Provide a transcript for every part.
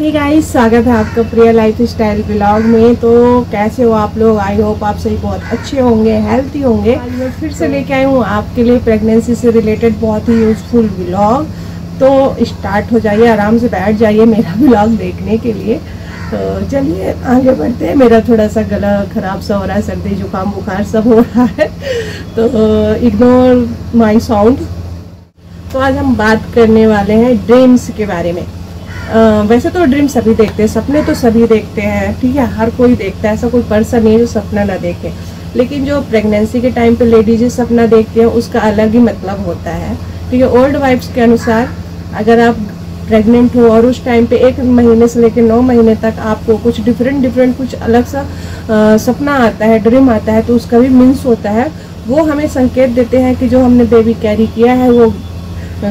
Hey guys, स्वागत है आपका प्रिया लाइफ स्टाइल ब्लॉग में। तो कैसे हो आप लोग? आई होप आप सही बहुत अच्छे होंगे, हेल्थी होंगे। आज मैं फिर से लेके आई हूँ आपके लिए प्रेगनेंसी से रिलेटेड बहुत ही यूजफुल ब्लॉग। तो स्टार्ट हो जाइए, आराम से बैठ जाइए मेरा ब्लॉग देखने के लिए। तो चलिए आगे बढ़ते हैं। मेरा थोड़ा सा गला खराब सा हो रहा है, सर्दी जुकाम बुखार सब हो रहा है, तो इग्नोर माई साउंड। तो आज हम बात करने वाले हैं ड्रीम्स के बारे में। वैसे तो ड्रीम सभी देखते हैं, सपने तो सभी देखते हैं, ठीक है, हर कोई देखता है, ऐसा कोई पर्सन नहीं है जो सपना ना देखे। लेकिन जो प्रेगनेंसी के टाइम पे लेडीज सपना देखते हैं उसका अलग ही मतलब होता है, ठीक है। ओल्ड वाइफ्स के अनुसार अगर आप प्रेग्नेंट हो और उस टाइम पे 1 महीने से लेकर 9 महीने तक आपको कुछ डिफरेंट कुछ अलग सा सपना आता है, ड्रीम आता है, तो उसका भी मीन्स होता है। वो हमें संकेत देते हैं कि जो हमने बेबी कैरी किया है वो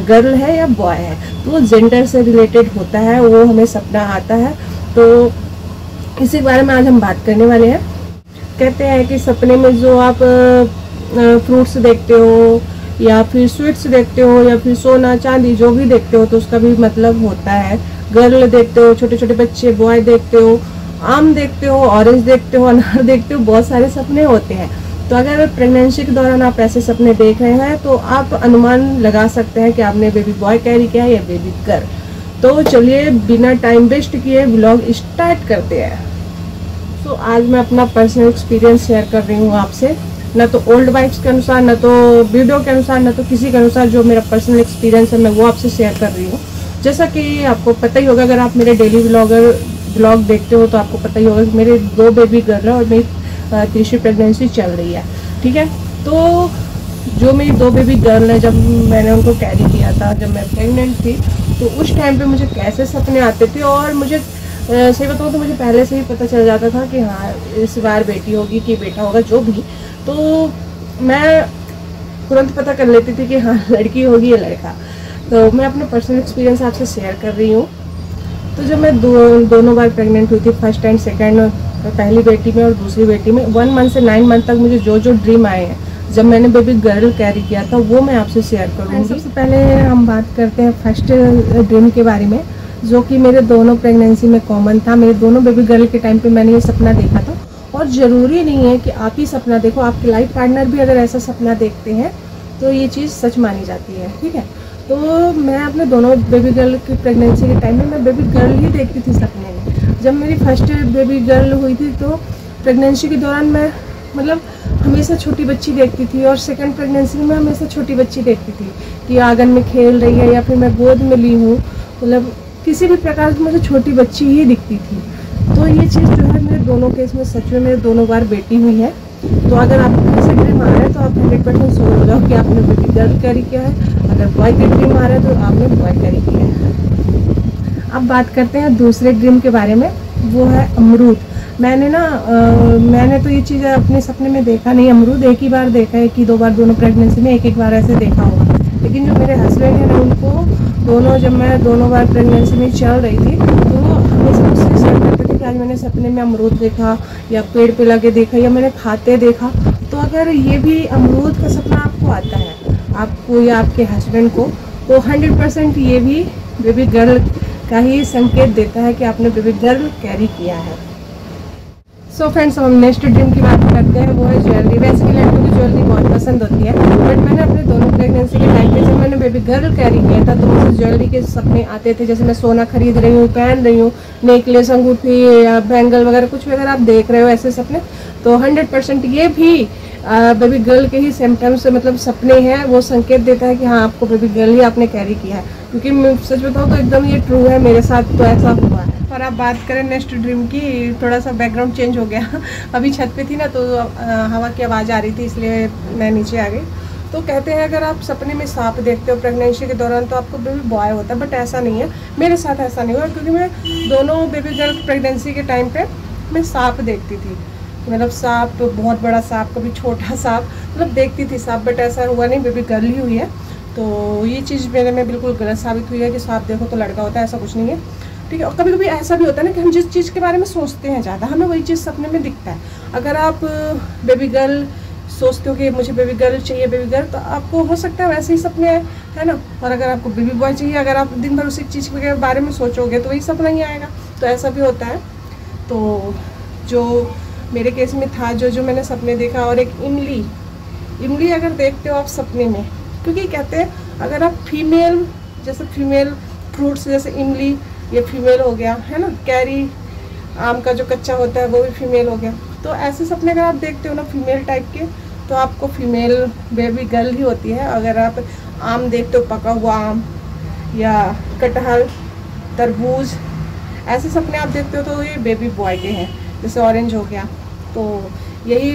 गर्ल है या बॉय है, तो वो जेंडर से रिलेटेड होता है, वो हमें सपना आता है। तो इसी बारे में आज हम बात करने वाले हैं। कहते हैं कि सपने में जो आप फ्रूट्स देखते हो या फिर स्वीट्स देखते हो या फिर सोना चांदी जो भी देखते हो तो उसका भी मतलब होता है। गर्ल देखते हो, छोटे छोटे बच्चे, बॉय देखते हो, आम देखते हो, ऑरेंज देखते हो, अनार देखते हो, बहुत सारे सपने होते हैं। तो अगर प्रेगनेंसी के दौरान आप ऐसे सपने देख रहे हैं तो आप अनुमान लगा सकते हैं कि आपने बेबी बॉय कैरी किया है या बेबी गर्ल। तो चलिए बिना टाइम वेस्ट किए व्लॉग स्टार्ट करते हैं। तो आज मैं अपना पर्सनल एक्सपीरियंस शेयर कर रही हूँ आपसे, ना तो ओल्ड वाइफ्स के अनुसार, ना तो वीडियो के अनुसार, ना तो किसी के अनुसार। जो मेरा पर्सनल एक्सपीरियंस है मैं वो आपसे शेयर कर रही हूँ। जैसा कि आपको पता ही होगा, अगर आप मेरे डेली व्लॉग देखते हो तो आपको पता ही होगा कि मेरे 2 बेबी गर्ल है और मेरी तीसरी प्रेगनेंसी चल रही है, ठीक है। तो जो मेरी 2 बेबी गर्ल है, जब मैंने उनको कैरी किया था, जब मैं प्रेग्नेंट थी, तो उस टाइम पे मुझे कैसे सपने आते थे और मुझे सही बताऊँ तो मुझे पहले से ही पता चल जाता था कि हाँ इस बार बेटी होगी कि बेटा होगा, जो भी। तो मैं तुरंत पता कर लेती थी कि हाँ लड़की होगी या लड़का। तो मैं अपना पर्सनल एक्सपीरियंस आपसे शेयर कर रही हूँ। तो जब मैं दोनों बार प्रेग्नेंट हुई थी, फर्स्ट एंड सेकेंड, पहली बेटी में और दूसरी बेटी में, 1 मंथ से 9 मंथ तक मुझे जो ड्रीम आए हैं जब मैंने बेबी गर्ल कैरी किया था वो मैं आपसे शेयर करूँगी। सबसे पहले हम बात करते हैं फर्स्ट ड्रीम के बारे में, जो कि मेरे दोनों प्रेगनेंसी में कॉमन था। मेरे दोनों बेबी गर्ल के टाइम पे मैंने ये सपना देखा था। और ज़रूरी नहीं है कि आप ही सपना देखो, आपके लाइफ पार्टनर भी अगर ऐसा सपना देखते हैं तो ये चीज़ सच मानी जाती है, ठीक है। तो मैं अपने दोनों बेबी गर्ल की प्रेगनेंसी के टाइम में मैं बेबी गर्ल ही देखती थी सपने में। जब मेरी फर्स्ट बेबी गर्ल हुई थी तो प्रेगनेंसी के दौरान मैं मतलब हमेशा छोटी बच्ची देखती थी, और सेकंड प्रेगनेंसी में मैं हमेशा छोटी बच्ची देखती थी कि आंगन में खेल रही है या फिर मैं गोद में ली हूँ, मतलब किसी भी प्रकार से मुझे छोटी बच्ची ही दिखती थी। तो ये चीज़ जो है मेरे दोनों केस में सच में मेरे दोनों बार बेटी हुई है। तो अगर आपको ऐसे ड्रीम आ रहा है तो आप 100% श्योर हो जाओ कि आपने बेबी गर्ल कैरी किया है। अगर बॉय का ड्रीम आ रहा है तो आपने बॉय कैरी किया है। अब बात करते हैं दूसरे ड्रीम के बारे में, वो है अमरूद। मैंने तो ये चीज़ अपने सपने में देखा नहीं, अमरूद एक ही बार देखा है, कि 2 बार दोनों प्रेगनेंसी में एक बार ऐसे देखा होगा। लेकिन जो मेरे हस्बैंड हैं ना, उनको जब मैं दोनों बार प्रेगनेंसी में चल रही थी तो वो हमेशा मुझसे शेयर करते थे कि आज मैंने सपने में अमरूद देखा या पेड़ पे लगे देखा या मैंने खाते देखा। तो अगर ये भी अमरूद का सपना आपको आता है, आपको या आपके हस्बैंड को, तो 100% ये भी बेबी गर्ल का ही संकेत देता है कि आपने बेबी गर्ल कैरी किया है। सो फ्रेंड्स, हम नेक्स्ट ड्रीम की बात करते हैं, वो है ज्वेलरी। वैसे भी लड़कों की ज्वेलरी बहुत पसंद होती है, बट मैंने अपने दोनों प्रेगनेंसी के टाइम पे जब मैंने बेबी गर्ल कैरी किया था तो मुझे ज्वेलरी के सपने आते थे। जैसे मैं सोना खरीद रही हूँ, पहन रही हूँ, नेकलेस, अंगूठी या बैंगल वगैरह कुछ भी अगर आप देख रहे हो ऐसे सपने, तो 100% ये भी बेबी गर्ल के ही सिम्टम्स मतलब सपने हैं। वो संकेत देता है कि हाँ आपको बेबी गर्ल ही आपने कैरी किया है। क्योंकि मैं सच बताऊँ तो एकदम ये ट्रू है, मेरे साथ तो ऐसा हुआ है। और आप बात करें नेक्स्ट ड्रीम की, थोड़ा सा बैकग्राउंड चेंज हो गया अभी छत पे थी ना तो हवा की आवाज़ आ रही थी, इसलिए मैं नीचे आ गई। तो कहते हैं अगर आप सपने में सांप देखते हो प्रेगनेंसी के दौरान तो आपको बेबी बॉय होता है, बट ऐसा नहीं है। मेरे साथ ऐसा नहीं हुआ, क्योंकि मैं दोनों बेबी गर्ल प्रेगनेंसी के टाइम पे मैं सांप देखती थी। मतलब सांप, बहुत बड़ा सांप, कभी छोटा सांप, मतलब देखती थी सांप, बट ऐसा हुआ नहीं, बेबी गर्ल ही हुई है। तो ये चीज़ मेरे में बिल्कुल गलत साबित हुई है कि सांप देखो तो लड़का होता है, ऐसा कुछ नहीं है, ठीक है। और कभी कभी ऐसा भी होता है ना कि हम जिस चीज़ के बारे में सोचते हैं ज़्यादा, हमें वही चीज़ सपने में दिखता है। अगर आप बेबी गर्ल सोचते हो कि मुझे बेबी गर्ल चाहिए, बेबी गर्ल, तो आपको हो सकता है वैसे ही सपने आए, है ना। और अगर आपको बेबी बॉय चाहिए, अगर आप दिन भर उसी चीज़ के बारे में सोचोगे तो वही सपना ही आएगा। तो ऐसा भी होता है। तो जो मेरे केस में था, जो मैंने सपने देखा, और एक इमली अगर देखते हो आप सपने में, क्योंकि कहते हैं अगर आप फीमेल, जैसे फीमेल फ्रूट्स जैसे इमली, ये फीमेल हो गया, है ना। कैरी, आम का जो कच्चा होता है वो भी फीमेल हो गया। तो ऐसे सपने अगर आप देखते हो ना फीमेल टाइप के, तो आपको फीमेल बेबी गर्ल ही होती है। अगर आप आम देखते हो, पका हुआ आम या कटहल, तरबूज, ऐसे सपने आप देखते हो तो ये बेबी बॉय के हैं। जैसे ऑरेंज हो गया। तो यही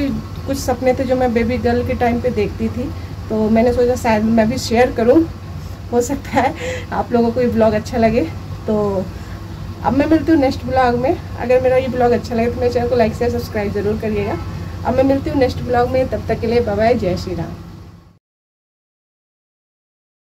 कुछ सपने थे जो मैं बेबी गर्ल के टाइम पे देखती थी। तो मैंने सोचा शायद मैं भी शेयर करूं, हो सकता है आप लोगों को ये ब्लॉग अच्छा लगे। तो अब मैं मिलती हूँ नेक्स्ट ब्लॉग में। अगर मेरा ये ब्लॉग अच्छा लगे तो मेरे चैनल को लाइक शेयर सब्सक्राइब ज़रूर करिएगा। अब मैं मिलती हूँ नेक्स्ट ब्लॉग में, तब तक के लिए बाय बाय, जय श्री राम।